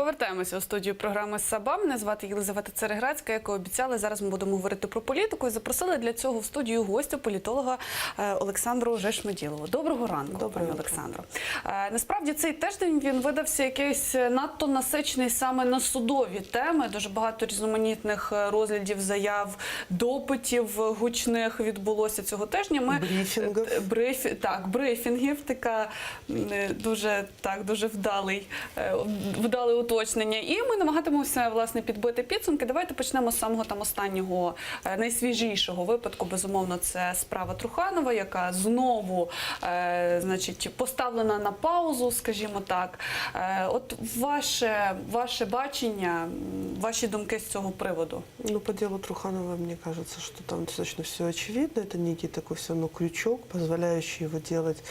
Повертаємося у студію програми «Саба». Мене звати Єлизавета Цереградська. Як і обіцяли, зараз ми будемо говорити про політику. І запросили для цього в студію гостя, політолога Олександру Жешмеділову. Доброго ранку, пані Олександро. Насправді, цей тиждень він видався якийсь надто насичений саме на судові теми. Дуже багато різноманітних розглядів, заяв, допитів гучних відбулося цього тижня. Брифінгів. Така дуже вдале уточнення. І ми намагатимемося, власне, підбити підсумки. Давайте почнемо з самого останнього, найсвіжішого випадку. Безумовно, це справа Труханова, яка знову, поставлена на паузу, скажімо так. От ваше бачення, ваші думки з цього приводу? Ну, по делу Труханова, мне кажется, что там достаточно все очевидно. Это некий такой все равно крючок, позволяющий его делать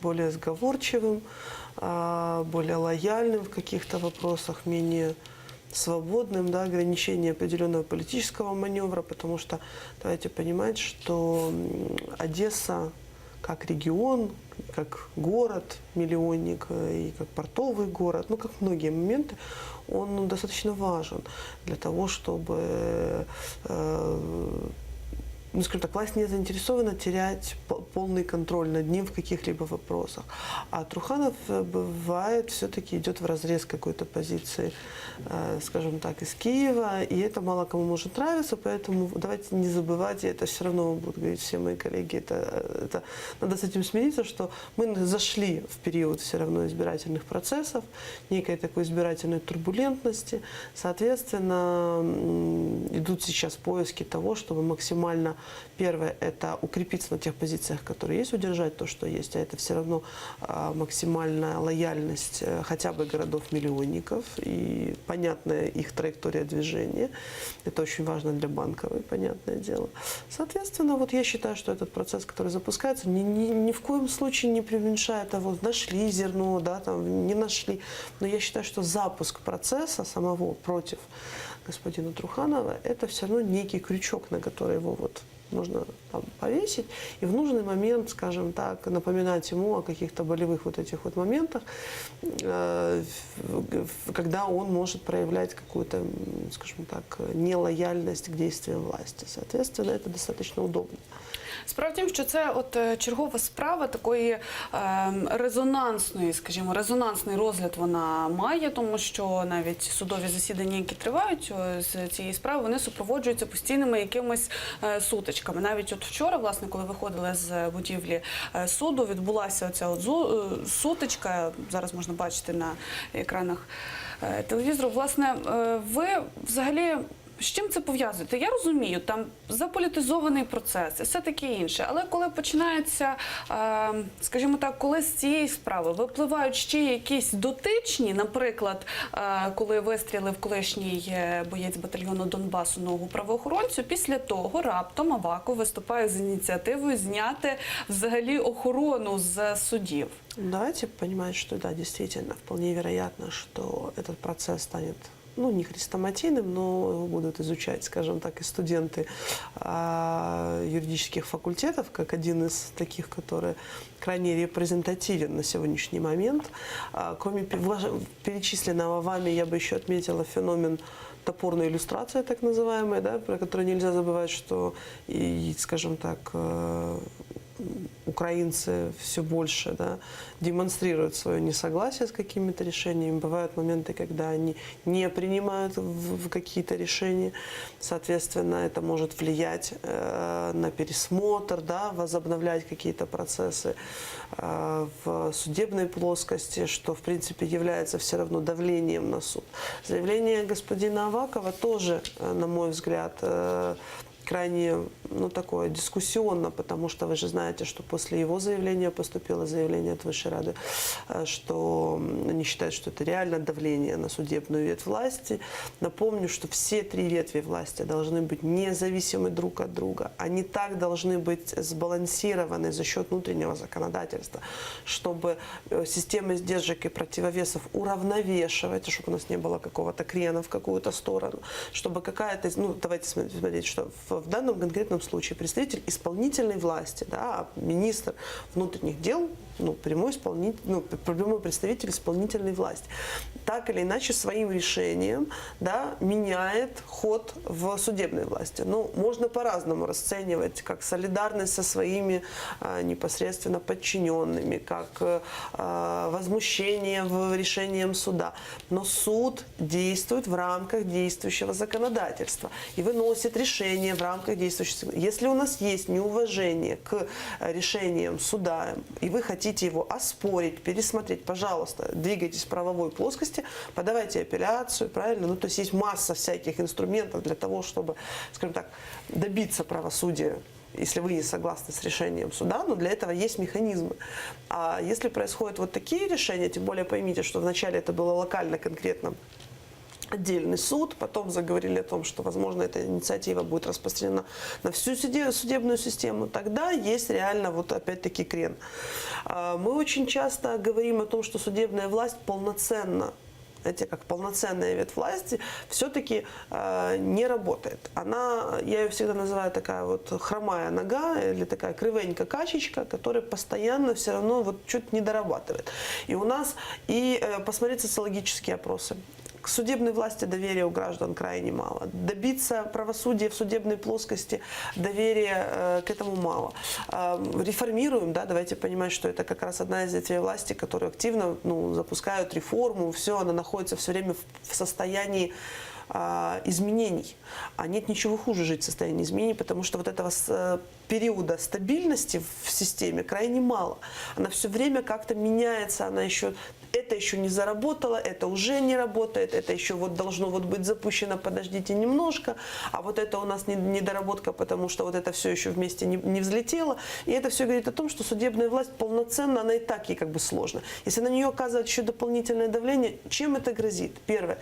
более сговорчивым, более лояльным в каких-то вопросах, менее свободным, да, ограничение определенного политического маневра, потому что давайте понимать, что Одесса как регион, как город-миллионник и как портовый город, ну, как многие моменты, он достаточно важен для того, чтобы, скажем так, власть не заинтересована терять полный контроль над ним в каких-либо вопросах. А Труханов, бывает, все-таки идет вразрез какой-то позиции, скажем так, из Киева, и это мало кому может нравиться, поэтому давайте не забывать, и это все равно будут говорить все мои коллеги, это надо с этим смириться, что мы зашли в период все равно избирательных процессов, некой такой избирательной турбулентности, соответственно, идут сейчас поиски того, чтобы максимально, первое, это укрепиться на тех позициях, которые есть, удержать то, что есть, а это все равно максимальная лояльность хотя бы городов-миллионников и понятная их траектория движения. Это очень важно для Банковой, понятное дело. Соответственно, вот я считаю, что этот процесс, который запускается, ни в коем случае не преуменьшает того, нашли зерно, да, там, не нашли. Но я считаю, что запуск процесса самого против господина Труханова, это все равно некий крючок, на который его вот нужно там повесить, и в нужный момент, скажем так, напоминать ему о каких-то болевых вот этих вот моментах, когда он может проявлять какую-то, скажем так, нелояльность к действиям власти. Соответственно, это достаточно удобно. Справа в тім, що це от чергова справа такої резонансної, скажімо, резонансний розгляд вона має, тому що навіть судові засідання, які тривають з цієї справи, вони супроводжуються постійними якимись сутичками. Навіть от вчора, власне, коли виходили з будівлі суду, відбулася оця от сутичка, зараз можна бачити на екранах телевізору. Власне, ви взагалі з чим це пов'язуєте? Я розумію, там заполітизований процес і все таке інше. Але коли починається, скажімо так, коли з цієї справи випливають ще якісь дотичні, наприклад, коли вистрілив колишній боєць батальйону Донбасу ногу правоохоронцю, після того раптом Аваков виступає з ініціативою зняти взагалі охорону з судів. Давайте понимать, что да, действительно, вполне вероятно, что этот процесс станет, ну, не хрестоматийным, но его будут изучать, скажем так, и студенты юридических факультетов, как один из таких, который крайне репрезентативен на сегодняшний момент. Кроме перечисленного вами, я бы еще отметила феномен топорной иллюстрации, так называемой, да, про которую нельзя забывать, что, и, скажем так, украинцы все больше, да, демонстрируют свое несогласие с какими-то решениями. Бывают моменты, когда они не принимают в какие-то решения. Соответственно, это может влиять на пересмотр, да, возобновлять какие-то процессы в судебной плоскости, что, в принципе, является все равно давлением на суд. Заявление господина Авакова тоже, на мой взгляд, крайне, ну, такое дискуссионно, потому что вы же знаете, что после его заявления поступило заявление от Высшей Рады, что они считают, что это реально давление на судебную ветвь власти. Напомню, что все три ветви власти должны быть независимы друг от друга. Они так должны быть сбалансированы за счет внутреннего законодательства, чтобы система сдержек и противовесов уравновешивать, чтобы у нас не было какого-то крена в какую-то сторону, чтобы какая-то, ну, давайте смотреть, что в данном конкретном случае представитель исполнительной власти, да, министр внутренних дел, прямой представитель исполнительной власти. Так или иначе, своим решением, да, меняет ход в судебной власти. Ну, можно по-разному расценивать, как солидарность со своими непосредственно подчиненными, как возмущение решением суда. Но суд действует в рамках действующего законодательства и выносит решение в рамках действующего. Если у нас есть неуважение к решениям суда, и вы хотите его оспорить, пересмотреть, пожалуйста, двигайтесь в правовой плоскости, подавайте апелляцию, правильно? Ну, то есть есть масса всяких инструментов для того, чтобы, скажем так, добиться правосудия, если вы не согласны с решением суда, но для этого есть механизмы. А если происходят вот такие решения, тем более поймите, что вначале это было локально, конкретно отдельный суд, потом заговорили о том, что, возможно, эта инициатива будет распространена на всю судебную систему, тогда есть реально вот опять-таки крен. Мы очень часто говорим о том, что судебная власть полноценна, знаете, как полноценная ветвь власти, все-таки не работает. Я ее всегда называю такая вот хромая нога или такая кривенькая качечка, которая постоянно все равно вот чуть не дорабатывает. И у нас, посмотреть социологические опросы. К судебной власти доверия у граждан крайне мало. Добиться правосудия в судебной плоскости доверия к этому мало. Реформируем, да, давайте понимать, что это как раз одна из ветвей власти, которые активно запускают реформу, все, она находится все время в состоянии изменений. А нет ничего хуже жить в состоянии изменений, потому что вот этого периода стабильности в системе крайне мало. Она все время как-то меняется, это еще не заработало, это уже не работает, это еще вот должно вот быть запущено, подождите немножко, а вот это у нас недоработка, потому что вот это все еще вместе не взлетело. И это все говорит о том, что судебная власть полноценна, она и так ей как бы сложно. Если на нее оказывать еще дополнительное давление, чем это грозит? Первое.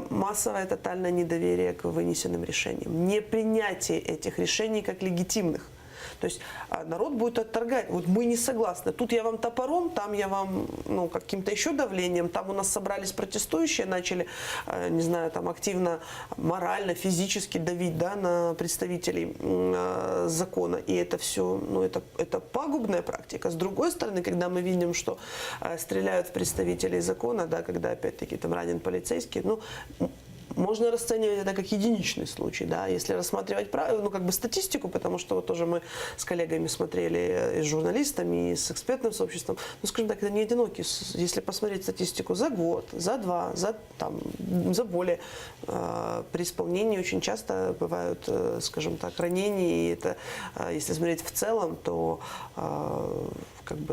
Массовое тотальное недоверие к вынесенным решениям. Непринятие этих решений как легитимных. То есть народ будет отторгать. Вот мы не согласны. Тут я вам топором, там я вам каким-то еще давлением. Там у нас собрались протестующие, начали, не знаю, там активно, морально, физически давить, да, на представителей закона. И это все, это пагубная практика. С другой стороны, когда мы видим, что стреляют в представителей закона, да, когда опять-таки там ранен полицейский, можно расценивать это как единичный случай, да, если рассматривать статистику, потому что вот тоже мы с коллегами смотрели, и с журналистами, и с экспертным сообществом, скажем так, это не одинокий. Если посмотреть статистику за год, за два, за более, при исполнении очень часто бывают, скажем так, ранения, и это, если смотреть в целом, то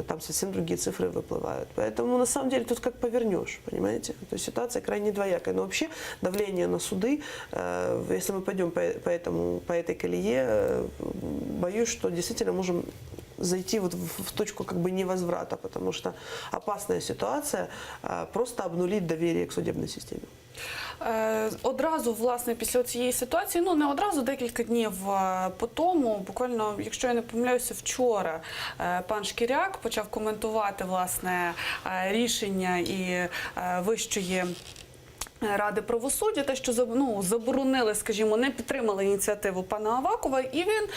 там совсем другие цифры выплывают. Поэтому, на самом деле, тут как повернешь, понимаете? То есть ситуация крайне двоякая. Но вообще давление на суды, если мы пойдем по этой колее, боюсь, что действительно можем зайти вот в точку невозврата, потому что опасная ситуация просто обнулить доверие к судебной системе. Одразу, власне, після цієї ситуації, не одразу, декілька днів по тому, буквально, якщо я не помиляюся, вчора пан Шкіряк почав коментувати, власне, рішення і Вищої Ради правосуддя, те, що заборонили, скажімо, не підтримали ініціативу пана Авакова, і він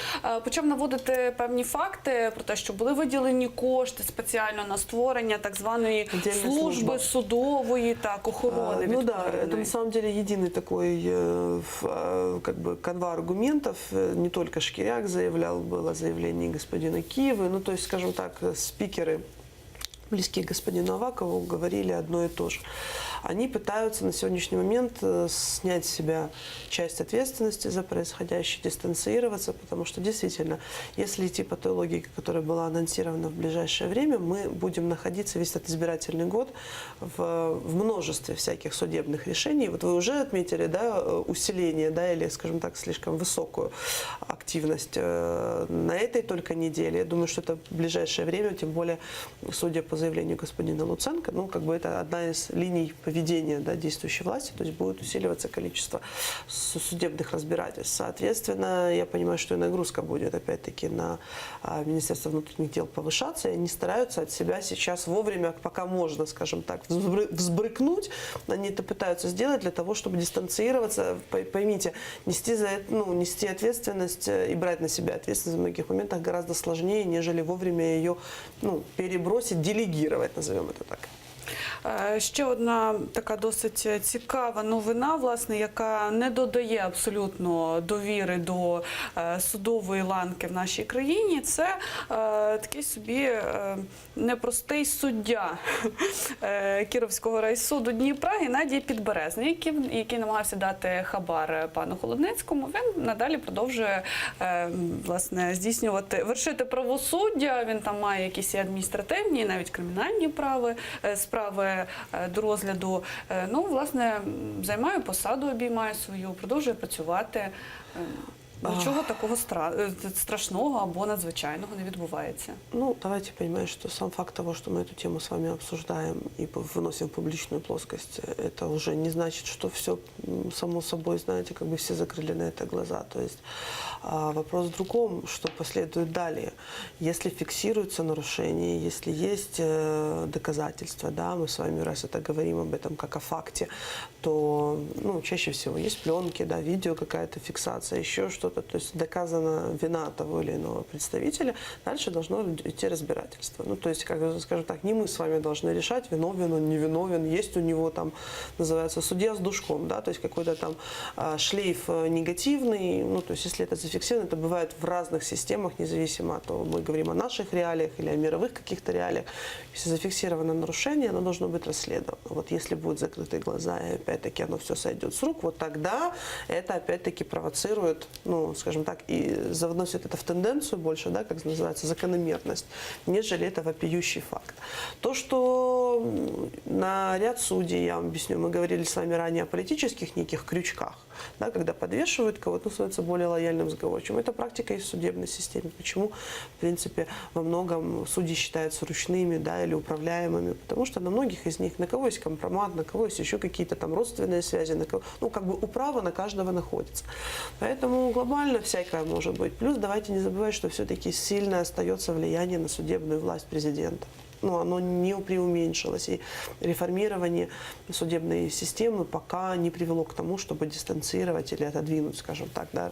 почав наводити певні факти про те, що були виділені кошти спеціально на створення так званої служби судової охорони. Это на самом деле единый такой канва аргументов. Не только Шкиряк заявлял, было заявление господина Киева, то есть, скажем так, спикеры, близкие к господину Авакову, говорили одно и то же. Они пытаются на сегодняшний момент снять с себя часть ответственности за происходящее, дистанцироваться, потому что действительно, если идти по той логике, которая была анонсирована в ближайшее время, мы будем находиться весь этот избирательный год в множестве всяких судебных решений. Вот вы уже отметили, да, усиление, да, или, скажем так, слишком высокую активность на этой только неделе. Я думаю, что это в ближайшее время, тем более, судя по заявлению господина Луценко, это одна из линий поведения, да, действующей власти, то есть будет усиливаться количество судебных разбирательств. Соответственно, я понимаю, что и нагрузка будет опять-таки на Министерство внутренних дел повышаться, и они стараются от себя сейчас вовремя, пока можно, скажем так, взбрыкнуть, они это пытаются сделать для того, чтобы дистанцироваться, поймите, нести ответственность и брать на себя ответственность в многих моментах гораздо сложнее, нежели вовремя ее перебросить, делегировать, назовем это так. Ще одна така досить цікава новина, власне, яка не додає абсолютно довіри до судової ланки в нашій країні. Це такий собі непростий суддя Кіровського райсуду Дніпра Геннадій Підберезний, який намагався дати хабар пану Холодницькому. Він надалі продовжує власне вершити правосуддя. Він там має якісь і адміністративні, і навіть кримінальні справи до розгляду. Ну, власне, займає посаду, обіймає свою, продовжує працювати. Нічого такого страшного або надзвичайного не відбувається. Ну, давайте понимать, что сам факт того, что мы эту тему с вами обсуждаем и выносим в публичную плоскость, это уже не значит, что все само собой, знаете, как бы все закрыли на это глаза. То есть вопрос в другом, что последует далее. Если фиксируются нарушения, если есть доказательства, да, мы с вами раз это говорим об этом как о факте, то чаще всего есть пленки, да, видео, какая-то фиксация, еще что-то. То есть доказана вина того или иного представителя, дальше должно идти разбирательство. Ну, то есть, скажем так, не мы с вами должны решать, виновен он, не виновен, есть у него там, называется, судья с душком, да, то есть какой-то там шлейф негативный, ну, то есть, если это зафиксировано, это бывает в разных системах, независимо от того, мы говорим о наших реалиях или о мировых каких-то реалиях. Если зафиксировано нарушение, оно должно быть расследовано. Вот если будут закрыты глаза, и опять-таки оно все сойдет с рук, вот тогда это опять-таки провоцирует, скажем так, и завносит это в тенденцию больше, да, как называется, закономерность, нежели это вопиющий факт. То, что на ряд судей, я вам объясню, мы говорили с вами ранее о политических неких крючках, да, когда подвешивают кого-то, становится более лояльным сговорчивым. Это практика и в судебной системе. Почему, в принципе, во многом судьи считаются ручными, да, или управляемыми? Потому что на многих из них, на кого есть компромат, на кого есть еще какие-то там родственные связи, на кого, как бы управа на каждого находится. Поэтому глобально всякое может быть. Плюс давайте не забывать, что все-таки сильно остается влияние на судебную власть президента. Оно не преуменьшилось. И реформирование судебной системы пока не привело к тому, чтобы дистанцировать или отодвинуть, скажем так, да,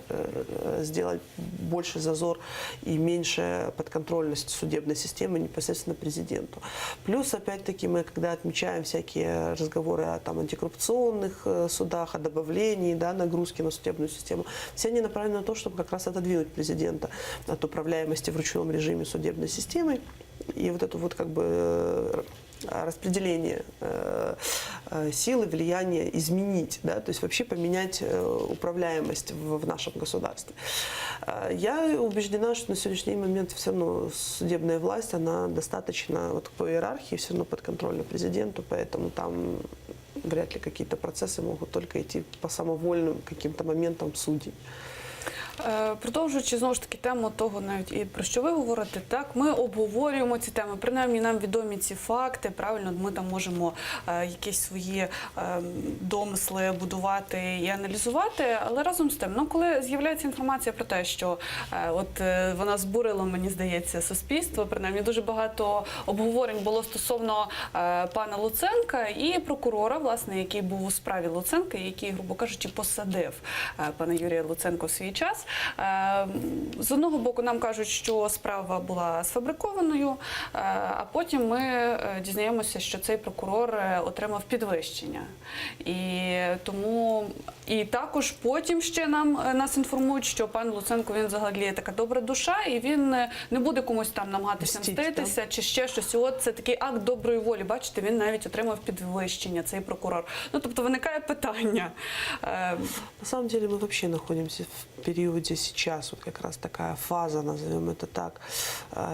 сделать больше зазор и меньше подконтрольность судебной системы непосредственно президенту. Плюс, опять-таки, мы когда отмечаем всякие разговоры о там, антикоррупционных судах, о добавлении, да, нагрузки на судебную систему, все они направлены на то, чтобы как раз отодвинуть президента от управляемости в ручном режиме судебной системой. И вот это вот как бы распределение силы, влияния изменить, да, то есть вообще поменять управляемость в нашем государстве. Я убеждена, что на сегодняшний момент все равно судебная власть, она достаточно вот по иерархии все равно подконтрольна президенту, поэтому там вряд ли какие-то процессы могут только идти по самовольным каким-то моментам судей. Продовжуючи, знову ж таки, тему того, навіть і про що ви говорите, так, ми обговорюємо ці теми, принаймні нам відомі ці факти, правильно, ми там можемо якісь свої домисли будувати і аналізувати, але разом з тим, коли з'являється інформація про те, що от вона збурила, мені здається, суспільство, принаймні дуже багато обговорень було стосовно пана Луценка і прокурора, власне, який був у справі Луценка, який, грубо кажучи, посадив пана Юрія Луценка в свій час. З одного боку нам кажуть, що справа була сфабрикованою, а потім ми дізнаємося, що цей прокурор отримав підвищення. І також потім ще нас інформують, що пан Луценко, він взагалі така добра душа, і він не буде комусь там намагатися мститися, чи ще щось. І от це такий акт доброї волі. Бачите, він навіть отримав підвищення, цей прокурор. Тобто виникає питання. На самом деле мы вообще находимся в периоде сейчас, вот как раз такая фаза, назовем это так.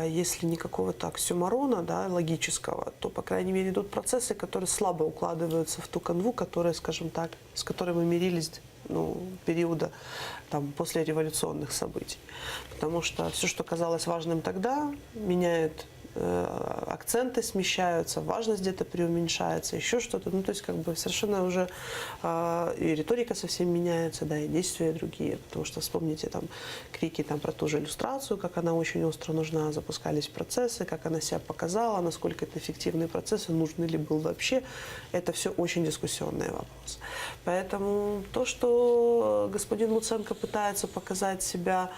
Если не какого-то оксюмарона, да, логического, то, по крайней мере, идут процессы, которые слабо укладываются в ту канву, которая, скажем так, с которой мы мирились периода там, послереволюционных событий. Потому что все, что казалось важным тогда, меняет акценты смещаются, важность где-то преуменьшается, еще что-то. Ну, то есть, как бы совершенно уже и риторика совсем меняется, да, и действия другие. Потому что вспомните там крики там, про ту же иллюстрацию, как она очень остро нужна, запускались процессы, как она себя показала, насколько это эффективные процессы, нужны ли был вообще. Это все очень дискуссионный вопрос. Поэтому то, что господин Луценко пытается показать себя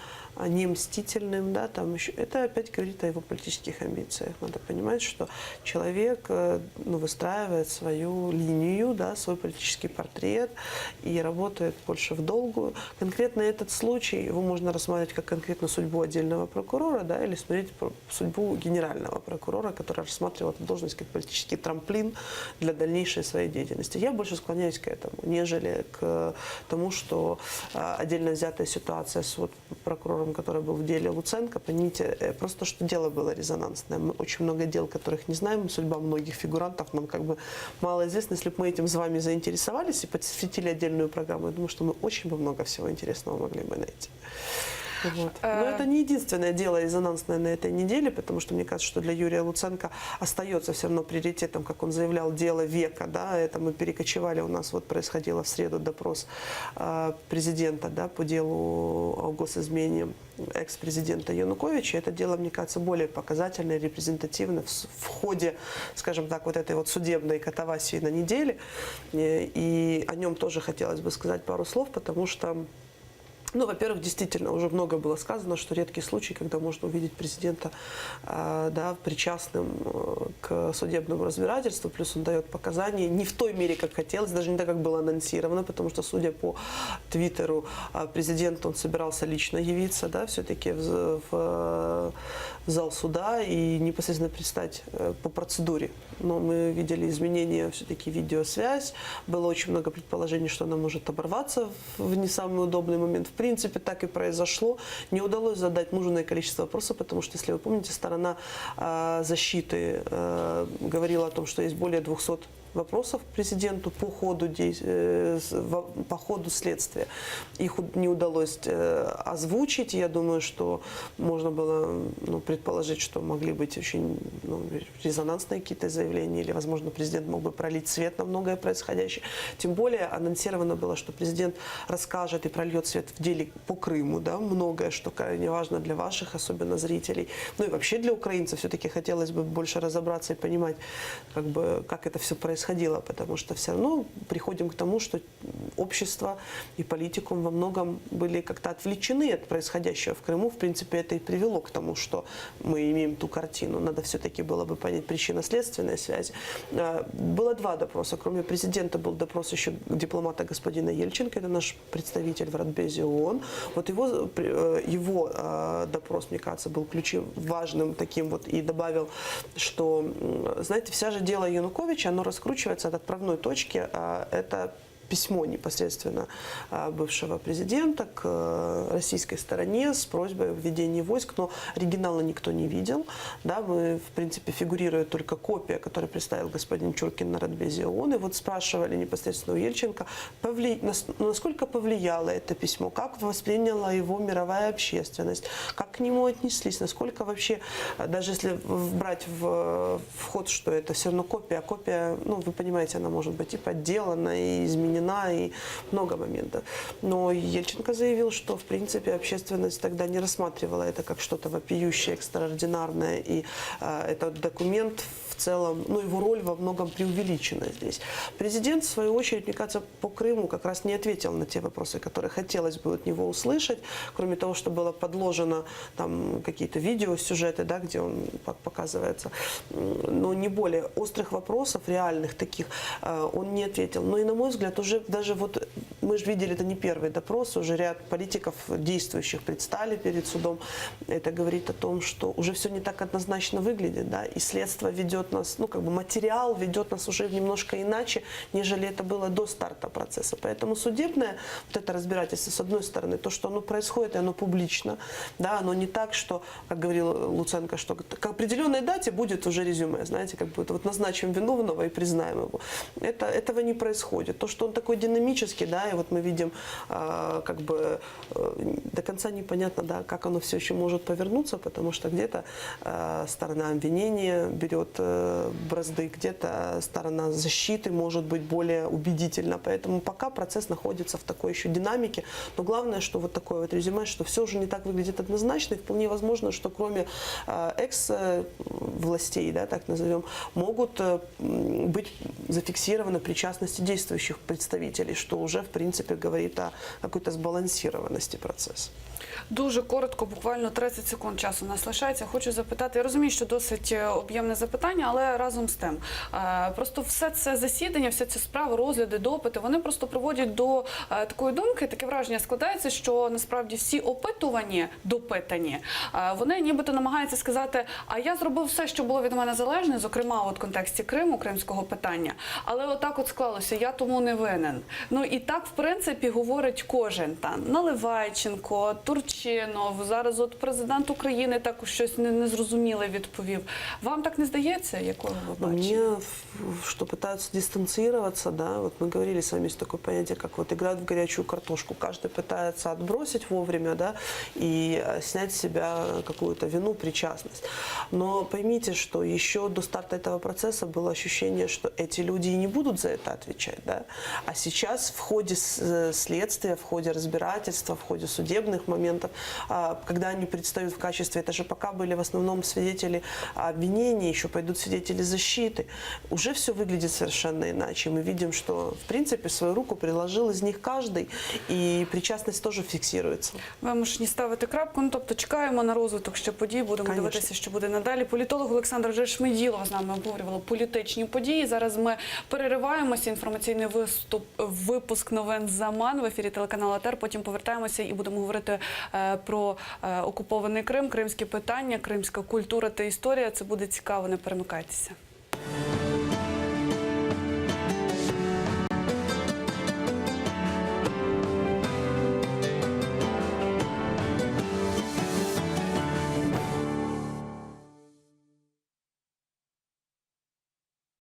не мстительным, да, там еще, это опять говорит о его политических амбициях. Надо понимать, что человек выстраивает свою линию, да, свой политический портрет и работает больше в долгую. Конкретно этот случай, его можно рассматривать как конкретно судьбу отдельного прокурора, да, или смотреть судьбу генерального прокурора, который рассматривал эту должность как политический трамплин для дальнейшей своей деятельности. Я больше склоняюсь к этому, нежели к тому, что отдельно взятая ситуация с прокурором, который был в деле Луценко, поймите, просто что дело было резонансное. Мы очень много дел, которых не знаем, судьба многих фигурантов нам как бы мало известна. Если бы мы этим с вами заинтересовались и посвятили отдельную программу, я думаю, что мы очень бы много всего интересного могли бы найти. Вот. Но это не единственное дело резонансное на этой неделе, потому что мне кажется, что для Юрия Луценко остается все равно приоритетом, как он заявлял, дело века. Да, это мы перекочевали, у нас вот происходило в среду допрос президента, да, по делу о госизмене экс-президента Януковича. Это дело, мне кажется, более показательное, репрезентативно в ходе, скажем так, вот этой вот судебной катавасии на неделе. И о нем тоже хотелось бы сказать пару слов, потому что во-первых, действительно, уже много было сказано, что редкий случай, когда можно увидеть президента причастным к судебному разбирательству, плюс он дает показания не в той мере, как хотелось, даже не так, как было анонсировано, потому что, судя по твиттеру президента, он собирался лично явиться, да, все-таки в зал суда и непосредственно предстать по процедуре. Но мы видели изменения, все-таки видеосвязь, было очень много предположений, что она может оборваться в не самый удобный момент. В принципе, так и произошло. Не удалось задать нужное количество вопросов, потому что, если вы помните, сторона защиты говорила о том, что есть более 200 вопросов к президенту по ходу следствия. Их не удалось озвучить. Я думаю, что можно было предположить, что могли быть очень резонансные какие-то заявления, или, возможно, президент мог бы пролить свет на многое происходящее. Тем более анонсировано было, что президент расскажет и прольет свет в деле по Крыму, да, многое, что крайне важно для ваших, особенно зрителей. Ну и вообще для украинцев все-таки хотелось бы больше разобраться и понимать, как это все происходило, потому что все равно приходим к тому, что общество и политикум во многом были как-то отвлечены от происходящего в Крыму. В принципе, это и привело к тому, что мы имеем ту картину. Надо все-таки было бы понять причинно-следственные связи. Было два допроса. Кроме президента был допрос еще дипломата господина Ельченко, это наш представитель в Радбезе ООН. Вот его допрос, мне кажется, был важным таким вот, и добавил, что, знаете, вся же дело Януковича, оно раскручивается от отправной точки, это письмо непосредственно бывшего президента к российской стороне с просьбой о введении войск, но оригинала никто не видел. Да, в принципе, фигурирует только копия, которую представил господин Чуркин на Радбезе ООН. И вот спрашивали непосредственно у Ельченко, насколько повлияло это письмо, как восприняла его мировая общественность, как к нему отнеслись, насколько вообще, даже если брать в ход, что это все равно копия, вы понимаете, она может быть и подделана, и изменена, и много моментов. Но Ельченко заявил, что, в принципе, общественность тогда не рассматривала это как что-то вопиющее, экстраординарное, и этот документ в целом, его роль во многом преувеличена здесь. Президент, в свою очередь, мне кажется, по Крыму как раз не ответил на те вопросы, которые хотелось бы от него услышать, кроме того, что было подложено там какие-то видеосюжеты, да, где он показывается, но не более острых вопросов, реальных таких, он не ответил. Но и, на мой взгляд, уже даже вот мы же видели, это не первый допрос, уже ряд политиков действующих предстали перед судом. Это говорит о том, что уже все не так однозначно выглядит, да, и следствие ведет нас, материал ведет нас уже немножко иначе, нежели это было до старта процесса. Поэтому судебное вот это разбирательство, с одной стороны, то, что оно происходит, и оно публично, да, оно не так, что, как говорил Луценко, что к определенной дате будет уже резюме, знаете, назначим виновного и признаем его. Этого не происходит. То, что он такой динамический, да, и вот мы видим, как бы до конца непонятно, да, как оно все еще может повернуться, потому что где-то сторона обвинения берет бразды, где-то сторона защиты может быть более убедительна. Поэтому пока процесс находится в такой еще динамике. Но главное, что вот такое вот резюме, что все уже не так выглядит однозначно, и вполне возможно, что кроме экс-властей, да, так назовем, могут быть зафиксированы причастности действующих представителей, что уже, в принципе, говорит о какой-то сбалансированности процесса. Дуже коротко, буквально 30 секунд часу у нас лишається. Хочу запитати, я розумію, що досить об'ємне запитання, але разом з тим. Просто все це засідання, вся ця справа, розгляди, допити, вони просто приводять до такої думки, таке враження складається, що насправді всі опитувані, допитані, вони нібито намагаються сказати, а я зробив все, що було від мене залежне, зокрема от в контексті Криму, кримського питання, але отак от склалося, я тому не винен. Ну і так, в принципі, говорить кожен, там, Наливайченко, Турчинов, зараз от президент України також щось незрозуміле відповів. Вам так не здається, якого ви бачите? Мне, что пытаются дистанцироваться, да, вот мы говорили с вами, есть такое понятие, как вот играют в горячую картошку. Каждый пытается отбросить вовремя, да, и снять с себя какую-то вину, причастность. Но поймите, что еще до старта этого процесса было ощущение, что эти люди и не будут за это отвечать, да, а сейчас в ходе следствия, в ходе разбирательства, в ходе судебных моментов, когда они предстают в качестве, это же пока были в основном свидетели обвинения, еще пойдут свидетели защиты, уже все выглядит совершенно иначе. Мы видим, что, в принципе, свою руку приложил из них каждый, и причастность тоже фиксируется. Вимушені ставити крапку, ну тобто чекаємо на розвиток ще подій, будемо Конечно. дивитися, що буде надалі. Політолог Олександра Жешмеділова з нами обговорювала політичні події. Зараз ми перериваємося, інформаційний випуск новин «Заман» в ефірі телеканалу АТR, потім повертаємося і будемо говорити про окупований Крим, кримські питання, кримська культура та історія. Це буде цікаво, не перемикайтеся.